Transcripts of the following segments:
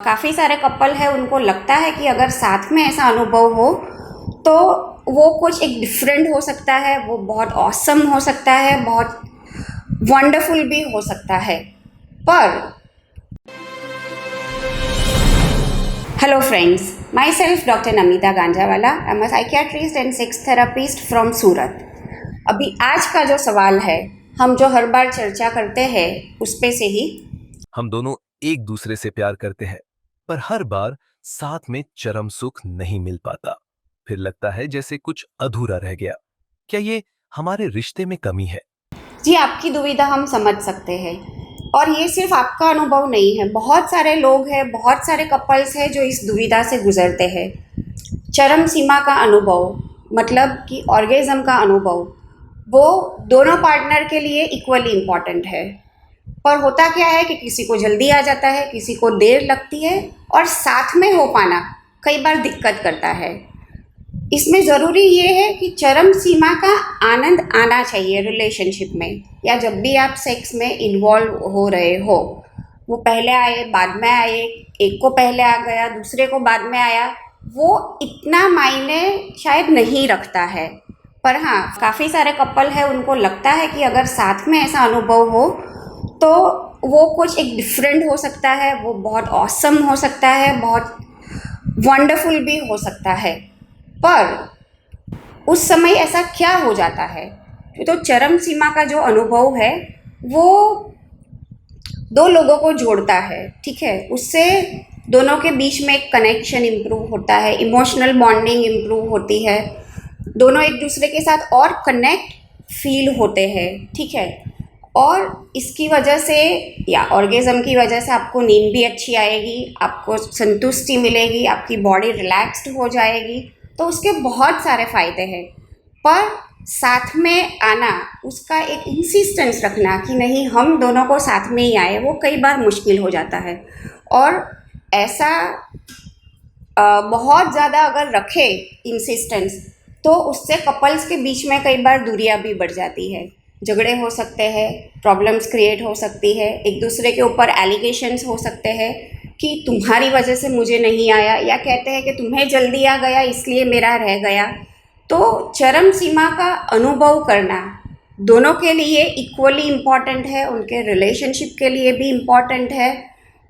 काफ़ी सारे कपल है, उनको लगता है कि अगर साथ में ऐसा अनुभव हो तो वो कुछ एक डिफरेंट हो सकता है, वो बहुत ऑसम हो सकता है, बहुत वंडरफुल भी हो सकता है। पर hello friends, my self doctor Namita Ganjawala, I am a psychiatrist and sex therapist from Surat. अभी आज का जो सवाल है, हम जो हर बार चर्चा करते हैं उस पे से ही हम दोनों एक दूसरे से प्यार करते हैं, पर हर बार साथ में चरम सुख नहीं मिल पाता। फिर लगता है जैसे कुछ अधूरा रह गया। क्या ये हमारे रिश्ते में कमी है? जी, आपकी दुविधा हम समझ सकते हैं। और ये सिर्फ आपका अनुभव नहीं है, बहुत सारे लोग हैं, बहुत सारे कपल्स हैं जो इस दुविधा से गुजरते हैं। चरम सीमा का अनुभव मतलब कि ऑर्गेज़म का अनुभव, वो दोनों पार्टनर के लिए इक्वली इम्पॉर्टेंट है। पर होता क्या है कि किसी को जल्दी आ जाता है, किसी को देर लगती है, और साथ में हो पाना कई बार दिक्कत करता है। इसमें ज़रूरी ये है कि चरम सीमा का आनंद आना चाहिए रिलेशनशिप में, या जब भी आप सेक्स में इन्वॉल्व हो रहे हो। वो पहले आए, बाद में आए, एक को पहले आ गया, दूसरे को बाद में आया, वो इतना मायने शायद नहीं रखता है। पर हाँ, काफ़ी सारे कपल है, उनको लगता है कि अगर साथ में ऐसा अनुभव हो तो वो कुछ एक डिफरेंट हो सकता है, वो बहुत ऑसम हो सकता है, बहुत वंडरफुल भी हो सकता है। पर उस समय ऐसा क्या हो जाता है? तो चरम सीमा का जो अनुभव है वो दो लोगों को जोड़ता है, ठीक है। उससे दोनों के बीच में एक कनेक्शन इम्प्रूव होता है, इमोशनल बॉन्डिंग इम्प्रूव होती है, दोनों एक दूसरे के साथ और कनेक्ट फील होते हैं, ठीक है। और इसकी वजह से या ऑर्गेज़म की वजह से आपको नींद भी अच्छी आएगी, आपको संतुष्टि मिलेगी, आपकी बॉडी रिलैक्स्ड हो जाएगी। तो उसके बहुत सारे फ़ायदे हैं। पर साथ में आना, उसका एक इंसिस्टेंस रखना कि नहीं हम दोनों को साथ में ही आए, वो कई बार मुश्किल हो जाता है। और ऐसा बहुत ज़्यादा अगर रखे इंसिस्टेंस, तो उससे कपल्स के बीच में कई बार दूरियां भी बढ़ जाती है, झगड़े हो सकते हैं, प्रॉब्लम्स क्रिएट हो सकती है, एक दूसरे के ऊपर एलिगेशंस हो सकते हैं कि तुम्हारी वजह से मुझे नहीं आया, या कहते हैं कि तुम्हें जल्दी आ गया इसलिए मेरा रह गया। तो चरम सीमा का अनुभव करना दोनों के लिए इक्वली इम्पॉर्टेंट है, उनके रिलेशनशिप के लिए भी इम्पॉर्टेंट है,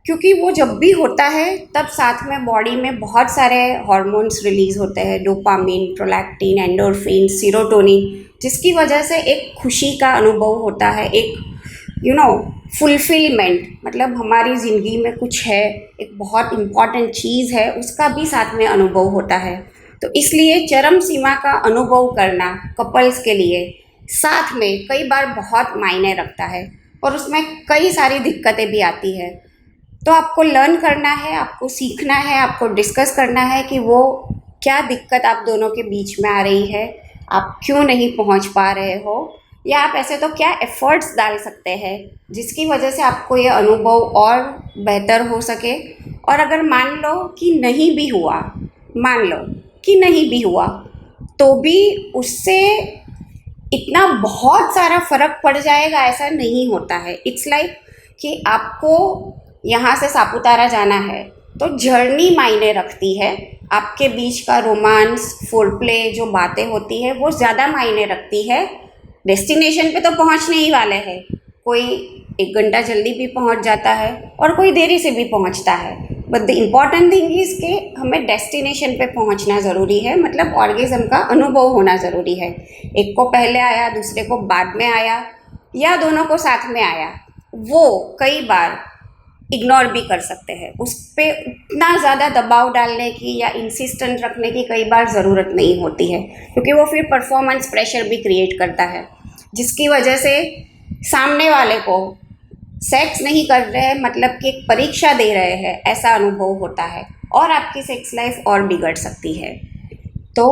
क्योंकि वो जब भी होता है तब साथ में बॉडी में बहुत सारे हार्मोन्स रिलीज़ होते हैं, डोपामिन, प्रोलैक्टिन, एंडोर्फिन, सीरोटोनिन, जिसकी वजह से एक खुशी का अनुभव होता है, एक फुलफिलमेंट, मतलब हमारी ज़िंदगी में कुछ है, एक बहुत इम्पॉर्टेंट चीज़ है, उसका भी साथ में अनुभव होता है। तो इसलिए चरम सीमा का अनुभव करना कपल्स के लिए साथ में कई बार बहुत मायने रखता है, और उसमें कई सारी दिक्कतें भी आती है। तो आपको लर्न करना है, आपको सीखना है, आपको डिस्कस करना है कि वो क्या दिक्कत आप दोनों के बीच में आ रही है, आप क्यों नहीं पहुंच पा रहे हो, या आप ऐसे तो क्या एफ़र्ट्स डाल सकते हैं जिसकी वजह से आपको ये अनुभव और बेहतर हो सके। और अगर मान लो कि नहीं भी हुआ, मान लो कि नहीं भी हुआ, तो भी उससे इतना बहुत सारा फ़र्क पड़ जाएगा ऐसा नहीं होता है। इट्स लाइक कि आपको यहाँ से सापुतारा जाना है तो जर्नी मायने रखती है, आपके बीच का रोमांस, फोरप्ले, जो बातें होती है वो ज़्यादा मायने रखती है। डेस्टिनेशन पे तो पहुँचने ही वाले हैं, कोई 1 घंटा जल्दी भी पहुँच जाता है और कोई देरी से भी पहुँचता है, but the important thing is कि हमें डेस्टिनेशन पे पहुँचना ज़रूरी है, मतलब ऑर्गेज़म का अनुभव होना ज़रूरी है। एक को पहले आया, दूसरे को बाद में आया, या दोनों को साथ में आया, वो कई बार इग्नोर भी कर सकते हैं। उस पर उतना ज़्यादा दबाव डालने की या इंसिस्टेंट रखने की कई बार ज़रूरत नहीं होती है, क्योंकि वो फिर परफॉर्मेंस प्रेशर भी क्रिएट करता है, जिसकी वजह से सामने वाले को सेक्स नहीं कर रहे हैं मतलब कि एक परीक्षा दे रहे हैं ऐसा अनुभव होता है, और आपकी सेक्स लाइफ और बिगड़ सकती है। तो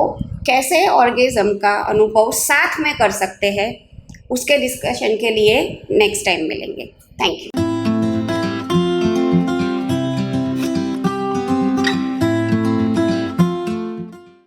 कैसे ऑर्गेज़म का अनुभव साथ में कर सकते हैं, उसके डिस्कशन के लिए नेक्स्ट टाइम मिलेंगे। Thank you.